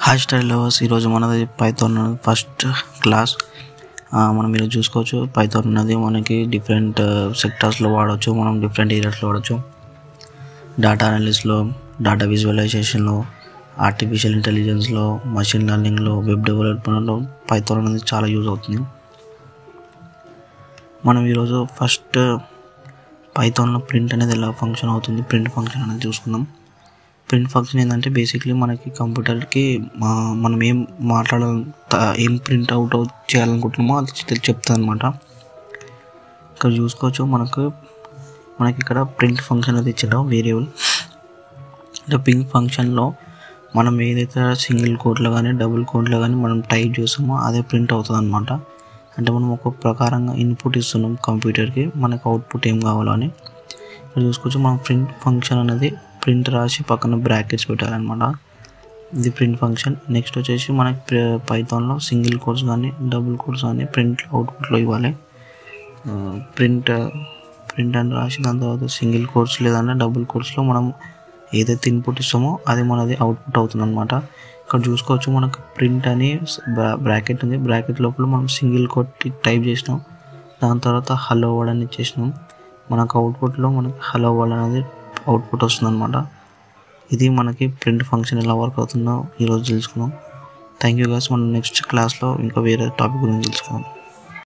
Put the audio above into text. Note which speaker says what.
Speaker 1: Hi style lovers, ఈరోజు మనది Python first class. మనం మీరు చూసుకోవచ్చు, పైథాన్ అనేది మనకి డిఫరెంట్ సెక్టార్స్లో వాడవచ్చు, మనం డిఫరెంట్ ఏరియాస్లో వాడవచ్చు. డేటా అనలిస్ట్లో, డేటా విజువలైజేషన్లో, ఆర్టిఫిషియల్ ఇంటెలిజెన్స్లో, మషిన్ లెర్నింగ్లో, వెబ్ డెవలప్మెంట్లో పైథాన్ అనేది చాలా యూజ్ అవుతుంది. మనం ఈరోజు ఫస్ట్ పైథాన్లో ప్రింట్ అనేది ఎలా ఫంక్షన్ అవుతుంది, ప్రింట్ ఫంక్షన్ అనేది చూసుకుందాం. ప్రింట్ ఫంక్షన్ ఏంటంటే బేసిక్లీ మనకి కంప్యూటర్కి మనం ఏం ప్రింట్ అవుట్ చేయాలనుకుంటున్నామో అది చెప్తుంది అనమాట. ఇక్కడ చూసుకోవచ్చు, మనకి ఇక్కడ ప్రింట్ ఫంక్షన్ అది ఇచ్చాడో వేరియబుల్. ప్రింట్ ఫంక్షన్లో మనం ఏదైతే సింగిల్ కోట్లో కానీ డబుల్ కోట్లో కానీ మనం టైప్ చేస్తామో అదే ప్రింట్ అవుతుంది అనమాట. అంటే మనం ఒక ప్రకారంగా ఇన్పుట్ ఇస్తున్నాం కంప్యూటర్కి, మనకు అవుట్పుట్ ఏం కావాలో అని. ఇక్కడ చూసుకోవచ్చు, మనం ప్రింట్ ఫంక్షన్ అనేది ప్రింట్ రాసి పక్కన బ్రాకెట్స్ పెట్టాలన్నమాట. ఇది ప్రింట్ ఫంక్షన్. నెక్స్ట్ వచ్చేసి మనకి పైథాన్లో సింగిల్ కోట్స్ కానీ డబుల్ కోట్స్ కానీ ప్రింట్ అవుట్పుట్లో ఇవ్వాలి. ప్రింట్ అని రాసి దాని తర్వాత సింగిల్ కోట్స్ లేదంటే డబుల్ కోట్స్లో మనం ఏదైతే ఇన్పుట్ ఇస్తామో అది మనది అవుట్పుట్ అవుతుంది అనమాట. ఇక్కడ చూసుకోవచ్చు, మనకు ప్రింట్ అని బ్రాకెట్ ఉంది, బ్రాకెట్ లోపల మనం సింగిల్ కోట్ టైప్ చేసినాం, దాని తర్వాత హలో వర్డ్ అని ఇచ్చేసినాం. మనకు అవుట్పుట్లో మనకి హలో వర్డ్ అనేది అవుట్పుట్ వస్తుంది అనమాట. ఇది మనకి ప్రింట్ ఫంక్షన్ ఎలా వర్క్ అవుతుందో ఈరోజు తెలుసుకుందాం. Thank you guys. మనం నెక్స్ట్ క్లాస్లో ఇంకా వేరే టాపిక్ గురించి తెలుసుకుందాం.